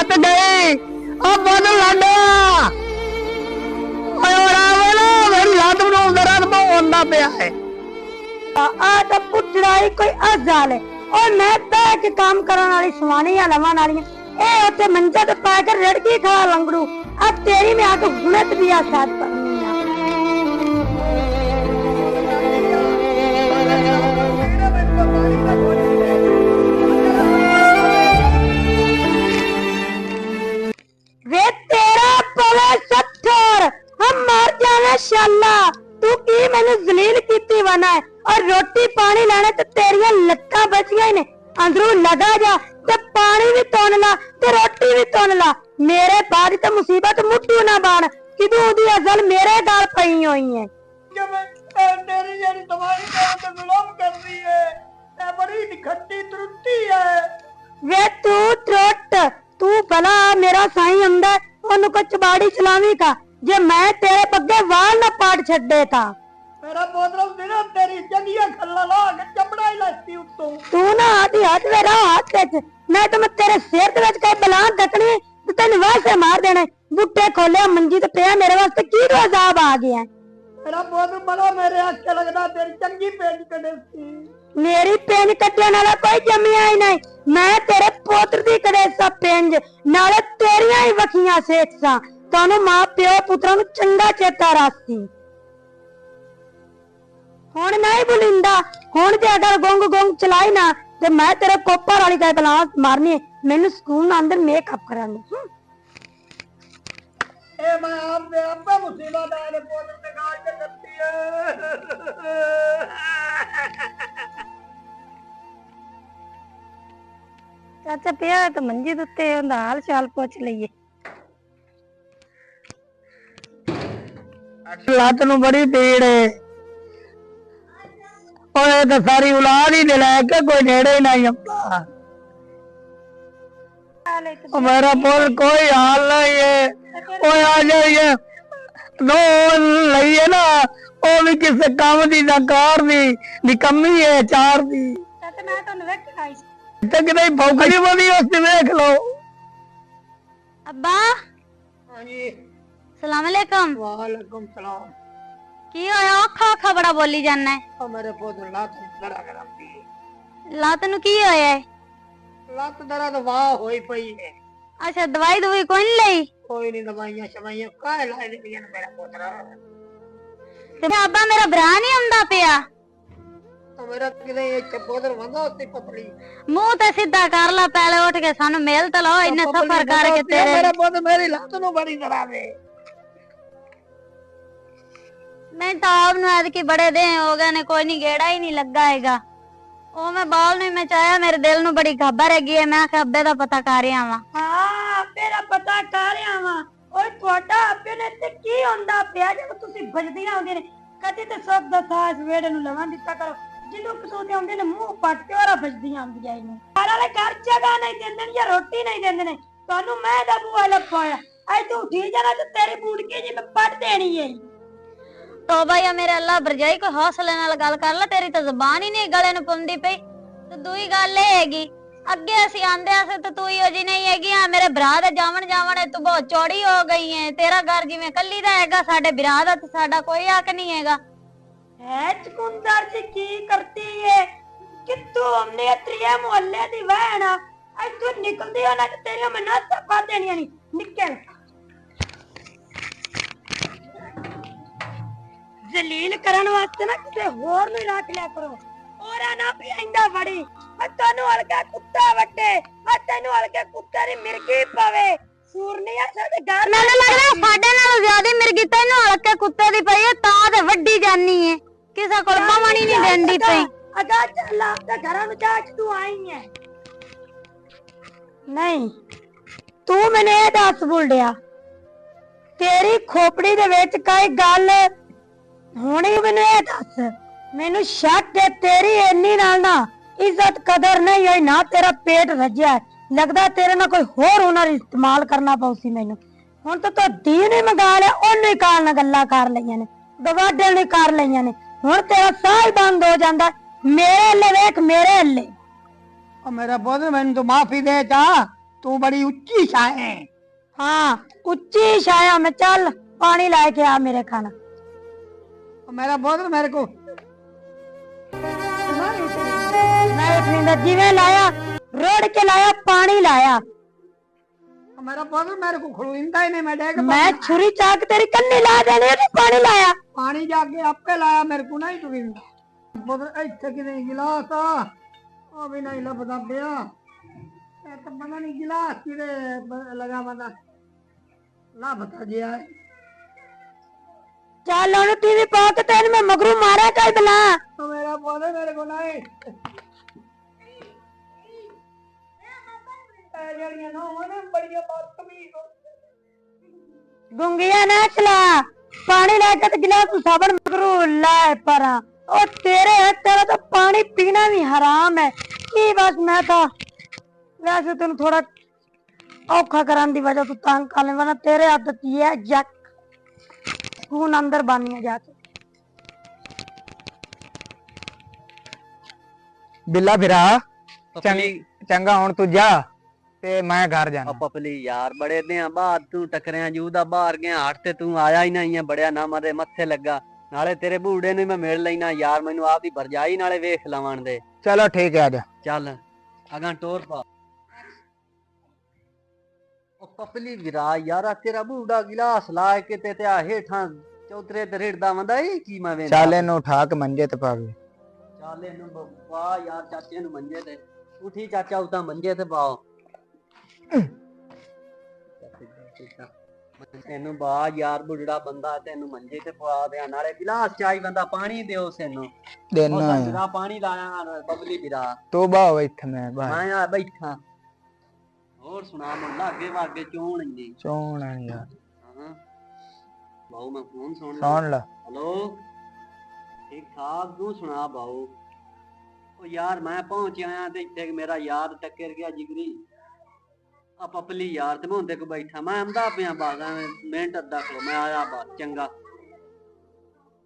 ਲੱਤ ਗਈ ਉਹ ਬੰਦ ਲਾਡਾ ਓਏ ਰਾਵਣਾ ਮੇਰੀ ਲੱਤ ਨੂੰ ਦਰਦ ਹੋਂਦਾ ਪਿਆ ਹੈ आ तो पुटड़ा ही कोई अजाल है और मैं बैठ के काम करने वाली सुवानी या लवान वाली ए उते मंजा ते पाकर लड़की खड़ा लंगड़ू अब तेरी में आके हुनत भी आ साथ करनी है वे तेरा पले सत्थर हम मार जाने शाला तू की मैंने जलील कीती बना है और रोटी पानी लाने तो तेरिया लत्ता बच गई ने अंदरों लगा जा ते पानी भी तोन ला ते रोटी भी तोन ला मेरे बाद तो मुसीबत मुट्ठू ना बन कि तू ओदी असल मेरे गाल पई हुई है जब तेरी यानी तुम्हारी तो जुल्म कर रही है ये बड़ी निखट्टी त्रुटि है वे तू त्रुट तू भला मेरा साईं आंदा ओनु को चबाड़ी चलावी का जे मैं तेरे पग्गे वाल ना पाट छड्डे था मेरा पोतरा दिना तेरी जंगिया खल्ला ला के चपड़ा ही लस्ती उत्तों तू ना आधी हाथ मेरा हाथ विच मैं तो मैं तेरे सिर दे विच कई बलां दकनी ते तैनूं वैसे मार देना बुट्टे खोले मंजी ते पिया मेरे वास्ते की अजाब आ गया मेरा पोतरा बड़ा मेरे आखे लगदा तेरी चंगी पेंच कटे सी मेरी पेंज कटने वाला कोई जमिया ही नहीं मैं तेरे पोत्र दी कड़ेसा पेंज नाले तेरियां ही वखियां सेकसा तानू मां प्यो पुत्रा नु चंगा चेता रासी हुण नहीं बुलिंदा हुण जे अगर गोंग गोंग चलाई ना ते मैं तेरे कोपर वाली का बला मारनी मैनू सुकून अंदर मेकअप करानी ए मैं आप मुसीबत आए पोतरे ने गाल के करती है चाचा पिया तो मंजी दे उत्ते उंदा हाल चाल पुछ लईए ਲੱਤ ਨੂੰ ਬੜੀ ਪੀੜ ਹੈ ਓਏ ਤਾਂ ਸਾਰੀ ਔਲਾਦ ਹੀ ਦੇ ਲੈ ਕੇ ਕੋਈ ਨੇੜੇ ਨਹੀਂ ਆਉਂਦਾ ओ मेरा बोल कोई हाल नहीं है ओए आ जाइए नो लइए ना ओ भी किसे काम दी ना कार दी निकम्मी है चार दी चाचा मैं तो वेख आई ते किते भौकड़ी बनी उसने देख लो अब्बा हां जी सलाम अलैकुम वालेकुम सलाम की होया औखा औखा बड़ा बोली जाना है ओ मेरे पोत लात बड़ा कराती लात नु की होया है ਲੱਤ ਦਰਦ ਵਾਹ ਹੋਈ ਪਈ ਹੈ अच्छा दवाई दवाई कोई नहीं ली ਕੋਈ ਨਹੀਂ ਦਵਾਈਆਂ ਸ਼ਵਾਈਆਂ ਕਾਹ ਲਾਏ ਦੇ ਪਈਆਂ ਮੇਰਾ ਪੁੱਤਰਾ ते अब्बा मेरा भरा नहीं आंदा पिया तो मेरा किते ये चपोदर वंदा उते पतली मुंह ते सीधा कर ला पहले उठ के सानू मेल तो लो इन्ने सफर करके तेरे मेरा पुੱਤ मेरी ਲੱਤ ਨੂੰ ਬੜੀ ਡਰਾਵੇ मैं तो आप नु आज की बड़े दिन हो गए ने कोई नहीं गेड़ा ही नहीं लगा हैगा ओ मैं बाल नहीं मैं चाया मेरे दिल नु बड़ी खबर हैगी है मैं अब्बे दा पता कर रहा हां हां अब्बे दा पता कर रहा हां ओए ਤੁਹਾਡਾ अब्बे ने ते की ਹੁੰਦਾ ਪਿਆ ਜਦੋਂ ਤੁਸੀਂ ਭਜਦੀਆਂ ਆਉਂਦੇ ਨੇ ਕਦੇ ਤੇ ਸਭ ਦਾ ਸਾਥ ਵੇੜੇ ਨੂੰ ਲਵਾਂ ਦਿੱਤਾ ਕਰੋ ਜਦੋਂ ਕਸੂਤੇ ਆਉਂਦੇ ਨੇ ਮੂੰਹ ਪੱਟ ਕੇ ਔਰਾ ਭਜਦੀਆਂ ਆਉਂਦੀਆਂ ਇਹਨੂੰ ਘਰ ਵਾਲੇ ਘਰ ਜਗ੍ਹਾ ਨਹੀਂ ਦਿੰਦੇ ਨੇ ਜਾਂ ਰੋਟੀ ਨਹੀਂ ਦਿੰਦੇ ਨੇ ਤੁਹਾਨੂੰ ਮੈਂ ਦਾ ਬੂਆ ਲੱਪਾਇਆ ਐ ਤੂੰ ਉਠੀ ਜਾਣਾ ਤੇ ਤੇਰੀ ਬੂੜਕੀ ਜੀ ਮੈਂ ਪੱਟ ਦੇਣੀ ਹੈ तोबा या मेरे अल्लाह भरजाई को हौसले नाल गल कर ला तेरी तो जुबान ही नहीं गले नु पौंदी पई ते दूई गल ए हैगी अगे असि आंदे आसे तो तू ही जी नहीं हैगी हां मेरे भरा दा जावन जावन तू बहुत चौड़ी हो गई है तेरा घर जिवें कल्ली दा हैगा साडे भरा दा ते साडा कोई हक नहीं हैगा है चकुंदर जी की करती है कि तू हमने त्रिया मोहल्ले दी वहन आ तू निकलदी हो ना ते तेरी मैं नासा पा देनी नहीं निकल जलील करन वास्ते ना किसे होर नु रख लिया करो ओरा ना पिंदा बड़ी तनु हल्का कुत्ता वटे तनु हल्के कुत्ते दी मिर्गी पावे सूरनिया साडे घर नाल लगदा साडे नाल ज्यादा मिर्गी तनु हल्के कुत्ते दी पई है तां ते वड्डी जानी है किसे कोल बवणी नहीं देंदी पई अगा चल आपदे घरां नु जाच तू आई है नहीं तू मैंने दस बुलडिया तेरी खोपड़ी दे विच कई गल हुणे मैनू ये दस मैनू शक है तेरी इन्नी नाल ना इज्जत कदर नहीं होई ना तेरा पेट रज्या है लगदा तेरे ना कोई होर हुनर इस्तेमाल करना पौसी मैनू हुण तो दीन ही मंगा लिया ओनू ही काल नाल गल्लां कर लईयां ने गवाडे ने कर लईयां ने हुण तेरा साह ही बंद हो जांदा मेरे हल्ले वेख मेरे हल्ले ओ मेरा पुੱਤ ਮੈਨੂੰ तो माफी दे चा तू बड़ी ऊंची शाह है। हाँ उच्ची छाया में, चल पानी लाके आ मेरे खाना। मेरा बोतल मेरे को मैं उठनी जिवे लाया, रोड के लाया, पानी लाया। मेरा बोतल मेरे को खड़ोइंदा ही नहीं। मैं छुरी चाक तेरी कन्नी ला देने, तो पानी लाया। पानी जाके आपके लाया, मेरे को नहीं टुरिंदा। बोतल इत्थे कि नहीं गिलास आ भी नहीं लभदा पिया। ये तो पता नहीं गिलास किरे लगा बंदा लभदा जिया। चल ओनु टीवी पा के तेन मैं मगरू मारा कर बला। तो मेरा बोतल मेरे को नहीं। गुंगिया ना चला, पानी लाके तो गिलास साबन मगरू लाए परा। और तेरा तो पानी पीना भी हराम है। ये बस मैं था वैसे तेन थोड़ा औखा कराने की वजह तो तंग कर ले, वरना तेरे आदत ये है जक खून अंदर बानिया जाके। बिल्ला फिरा चंगा हुन तू जा ते मैं घर जाना। पपली यार बड़े दिन बाद तू टकरिया जूदा बाहर गया हट ते तू आया ही नहीं है, बड़िया ना मरे मत्थे लगा। नाले तेरे बूढ़े ने मैं मिल लेना यार, मैनू आपदी भरजाई नाले वेख लवन दे। चलो ठीक है आजा। चल अगा टोर पा। ओ पपली विरा यारा तेरा बूढ़ा गिलास ला के ते हेठा चौतरे ते रेड़दा वंदा ई की मैं वेंदा। चाले नु उठा के मंजे ते पावे। चाले नु वाह यार चाचे नु मंजे ते उठी चाचा उता मंजे ते पाओ। तेनू बा यार बुढ़ड़ा बंदा तेनू मंजे ते पा दे, नाले गिलास चाई बंदा पानी दे सेनू देना है। पानी लाया बबली बिरा तो बाव इत्थे मैं आ बैठा। और सुना मुंडा अगे वागे चोण इंदी चोण यार। हां बाऊ मैं फोन सुन ला। हेलो ठीक ठाक तू सुना बाऊ। ओ यार मैं पहुंच आया ते इत्थे मेरा यार टक्कर गया जिगरी आ पपली यार ते मैं उंदे को बैठा। मैं आंदा पिया बागा मिनट अद्धा खलो मैं आया बस चंगा।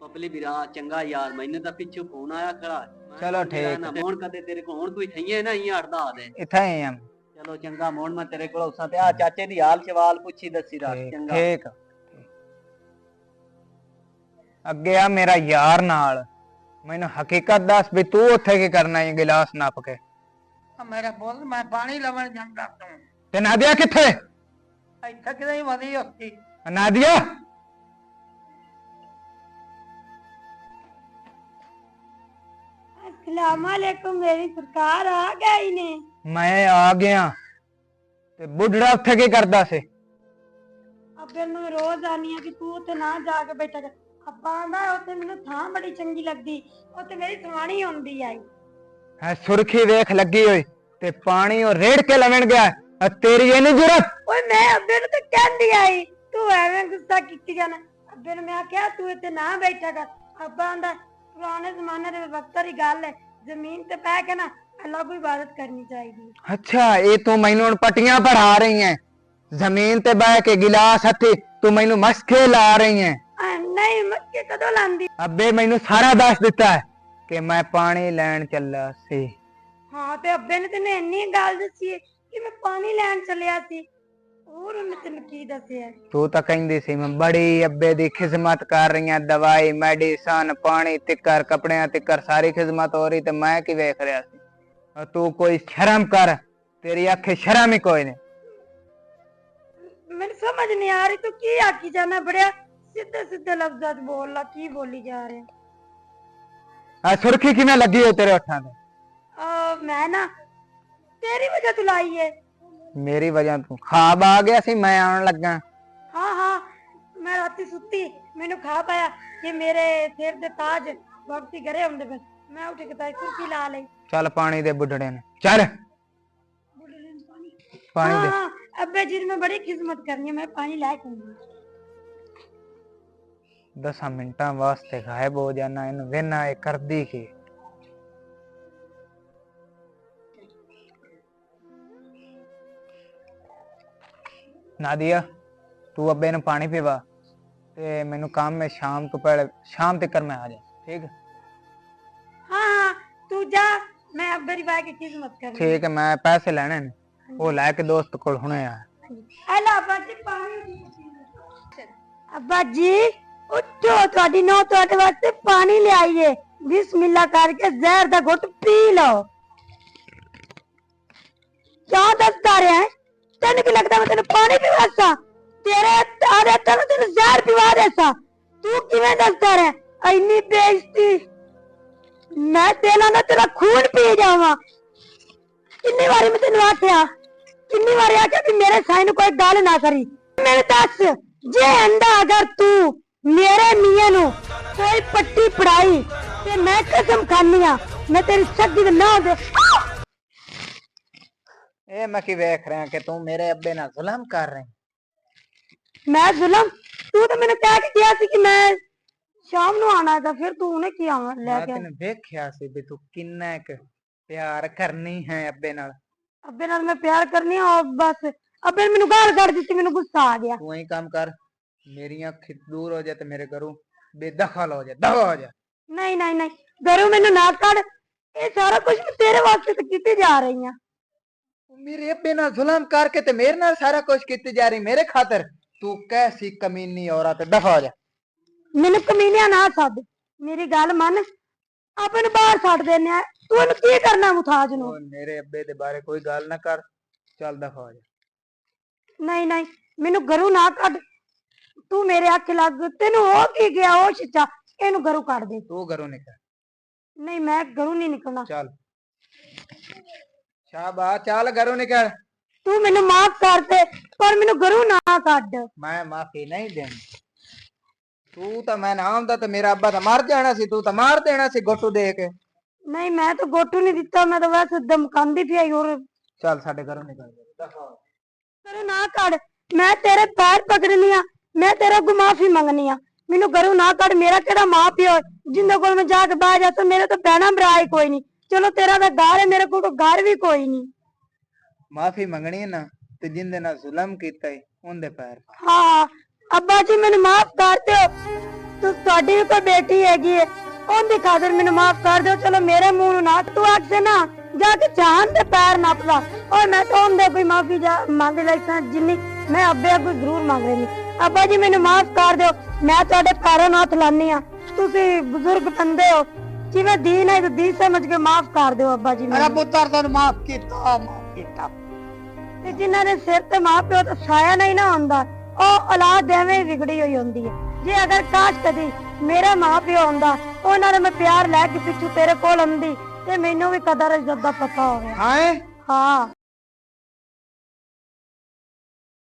पपली बिरा चंगा यार मैनू तो पिछू फोन आया खड़ा। चलो ठीक है मोहन कदे तेरे को हुन कोई थईए ना ही अड़दा आ दे इत्थे ही हम। चलो चंगा मोहन मैं तेरे को उसा ते आ चाचे दी हाल सवाल पूछी दसी रख चंगा। ठीक अगे आ मेरा यार नाल मैनू हकीकत दस भी तू उत्थे की करना है गिलास नाप के। मेरा बोल मैं पानी लवन जांदा हूं ते नादिया किथे इत्थे कि नहीं वदी होती नादिया। अस्सलाम वालेकुम मेरी सरकार आ गई ने। मैं आ गया ते बुढ़ड़ा उत्थे की करदा से। अब फिर मैं रोज आनी है कि तू उत्थे ना जाके बैठा कर। अब्बा आंदा उत्थे मैनू थां बड़ी चंगी लगदी, उत्थे मेरी सवाणी हुंदी आई है। सुरखी वेख लगी हुई ते पानी और रेड़ के लवन गया तेरी ये नहीं जरूरत। ओए मैं अब्बे नु तो कहंदी आई तू एवें गुस्सा कीती जाना। अब्बे ने मैं क्या तू इत्थे ना बैठा कर। अब्बा आंदा पुराने जमाने दे वक्त दी गल है, जमीन ते पै के ना अल्लाह को इबादत करनी चाहिए। अच्छा ये तू मैनू पटियां पढ़ा रही है, जमीन ते बह के गिलास हथी तू मैनू मस्के ला रही है। नहीं मस्के कदों लांदी। अब्बे मैनू सारा दस दिता है कि मैं पानी लैन चला सी। हाँ ते अब्बे ने तेने इन्नी गल दसी है कि मैं पानी लैन चलिया सी, और उन्हें तेन की दसिया। तू तो कहंदी सी मैं बड़ी अब्बे दी खिदमत कर रही है, दवाई मेडिसन पानी तिकर कपड़े तिकर सारी खिदमत हो रही, ते मैं की वेख रहा सी। तू कोई शर्म कर, तेरी अखे शर्म ही कोई नहीं। मेरी समझ नहीं आ रही तू की आखी जाना, बड़े सीधे सीधे लफ्जां च बोल ला, की बोली जा रहे। सुर्खी किवें लगी है तेरे होठां ते? मैं ना तेरी वजह तू लाई है। मेरी वजह तू ख्वाब आ गया सी मैं आने लगा। हाँ हाँ मैं राती सुती मैनू खा पाया कि मेरे सिर दे ताज वक्ती घरे आउंदे पे, मैं उठ के ताई सुर्खी ला ली। चल पानी दे बुढ़ड़े ने, चल पानी दे। हाँ अब्बे जी मैं बड़ी खिदमत करनी है, मैं पानी लाके आऊंगी। 10 मिनटा वास्ते गायब हो जाना, इन वेना ए कर दी की। नादिया तू अब्बे ने पानी पीवा ते मैनू काम में शाम तो पहले शाम तक मैं आ जा, ठीक है? हाँ हाँ तू जा, मैं अब्बे री बाई की खिदमत कर। ठीक है मैं पैसे लेने ने। ਉਹ ਲੈ ਕੇ ਦੋਸਤ ਕੋਲ ਹੁਣੇ ਆ। हेलो अब्बा जी पानी अब्बा जी उठो ਤੁਹਾਡੀ ਨੌ ਤੁਹਾਡੇ ਵਾਸਤੇ ਪਾਣੀ ਲਿਆਈਏ ਬਿਸਮਿल्लाह ਕਰਕੇ ਜ਼ਹਿਰ ਦਾ ਘੁੱਟ ਪੀ ਲਓ ਕਿਉਂ ਦੱਸਦਾ ਰਿਹਾ ਹੈ ਤੈਨੂੰ ਕੀ ਲੱਗਦਾ ਮੈਂ ਤੈਨੂੰ ਪਾਣੀ ਪਿਵਾਸਾਂ ਤੇਰੇ ਆਦੇ ਤੈਨੂੰ ਜ਼ਹਿਰ ਪਿਵਾ ਦੇਸਾਂ ਤੂੰ ਕਿਵੇਂ ਦੱਸਦਾ ਰਿਹਾ ਇੰਨੀ ਬੇਇੱਜ਼ਤੀ ਮੈਂ ਤੇਲਾ ਨਾ ਤੇਰਾ ਖੂਨ ਪੀ ਜਾਵਾਂ ਕਿੰਨੀ ਵਾਰੀ ਮੈਂ ਤੈਨੂੰ ਆਖਿਆ किन्नी बार आख्या कि मेरे साई नु कोई गल ना करी मेरे दस जे अंदा अगर तू मेरे मियां नु कोई पट्टी पड़ाई ते मैं कसम खानी आ मैं तेरी सदी दे ना दे ए मैं की देख रहा कि तू मेरे अब्बे नाल जुल्म कर रही मैं जुल्म तू तो मैंने कह के किया सी कि मैं शाम नु आना था फिर तू ने की आवा ले के तैਨੂੰ ਵੇਖਿਆ ਸੀ ਵੀ ਤੂੰ ਕਿੰਨਾ ਕੁ ਪਿਆਰ ਕਰਨੀ ਹੈ ਅੱਬੇ ਨਾਲ अब्बे नाल मैं प्यार करनी और बस अब्बे ने मेनू गाल कर दी मेनू गुस्सा आ गया तू ही काम कर मेरी अख दूर हो जाए तो मेरे घरों बेदखल हो जाए दफा हो जा नहीं नहीं नहीं घरों मेनू ना कर ये सारा कुछ मैं तेरे वास्ते तो कीती जा रही हां मेरे अब्बे नाल जुल्म करके ते मेरे नाल सारा कुछ कीती जा रही मेरे खातिर तू कैसी कमीनी औरत दफा हो जा मैनू कमीनिया ना सद मेरी गल मन अपन बाहर छड़ देने तू इन्हू की करना मुथाज नु मेरे अब्बे दे बारे कोई गल ना कर चल दफा हो जा नहीं नहीं मैनू घरों ना कड तू मेरे आखे लग तेनू हो की गया ओ शिचा इन्हू घरों कड दे तू घरों निकल नहीं मैं घरों नहीं निकलना चल शाबाश चल घरों निकल तू मैनू माफ कर दे पर मैनू घरों ना कड मैं माफी नहीं देनी तू तो मैं ना आंदा तो मेरा अब्बा तो मर जाना सी तू तो मार देना सी गोटू दे के नहीं मैं तो गोटू नहीं दिता मैं तो वैसे धमकांदी थी आई और चल साडे घरों निकल दफा हो घरों ना कड मैं तेरे पैर पकड़नी आ मैं तेरे को माफी मंगनी आ मैनू घरों ना कड मेरा केड़ा मां प्यो जिंदे कोल मैं जाके बाहर जा मेरे तो भैणा भरा ही कोई नहीं चलो तेरा तो घर है मेरे को तो घर भी कोई नहीं माफी मंगनी है ना ते जिंदे नाल जुल्म कीता है उनदे पैर हाँ अब्बा जी मैनू माफ कर दो तू ਤੁਹਾਡੀ ਵੀ ਕੋਈ बेटी हैगी है ਉਹਦੀ ਖਾਤਰ ਮੈਨੂੰ ਮਾਫ ਕਰ ਦਿਓ ਚਲੋ ਮੇਰੇ ਮੂੰਹ ਨੂੰ ਨਾ ਤੂੰ ਆਖ ਸੇ ਨਾ ਜਾ ਕੇ ਚਾਹਨ ਦੇ ਪੈਰ ਨੱਪ ਲਾ ਔਰ ਮੈਂ ਤਾਂ ਉਹਦੇ ਕੋਈ ਮਾਫੀ ਮੰਗ ਲਈ ਸਾਂ ਜਿੰਨੀ ਮੈਂ ਅੱਬੇ ਅੱਗੇ ਜ਼ਰੂਰ ਮੰਗ ਰਹੀ ਅੱਬਾ ਜੀ ਮੈਨੂੰ ਮਾਫ ਕਰ ਦਿਓ ਮੈਂ ਤੁਹਾਡੇ ਪੈਰਾਂ ਨੂੰ ਹੱਥ ਲਾਨੀ ਆ ਤੁਸੀਂ ਬਜ਼ੁਰਗ ਬੰਦੇ ਹੋ ਜਿਵੇਂ ਦੀਨ ਹੈ ਤਾਂ ਦੀਨ ਸਮਝ ਕੇ ਮਾਫ ਕਰ ਦਿਓ ਅੱਬਾ ਜੀ ਮੇਰਾ ਪੁੱਤਰ ਤੈਨੂੰ ਮਾਫ ਕੀਤਾ ਤੇ ਜਿਨ੍ਹਾਂ ਦੇ ਸਿਰ ਤੇ ਮਾਂ ਪਿਓ ਦਾ ਸਾਇਆ ਨਹੀਂ ਨਾ ਹੁੰਦਾ ਉਹ ਔਲਾਦ ਐਵੇਂ ਵਿਗੜੀ ਹੋਈ ਹੁੰਦੀ ਹੈ ਜੇ ਅਗਰ ਕਾਸ਼ ਕਦੀ ਮੇਰਾ ਮਾਂ ਪਿਓ ਹੁੰਦਾ ਉਹਨਾਂ ਨੇ ਮੈਂ ਪਿਆਰ ਲੈ ਕੇ ਪਿੱਛੂ ਤੇਰੇ ਕੋਲ ਆਉਂਦੀ ਤੇ ਮੈਨੂੰ ਵੀ ਕਦਰ ਇੱਜ਼ਤ ਦਾ ਪਤਾ ਹੋਵੇ ਹਾਂ ਹਾਂ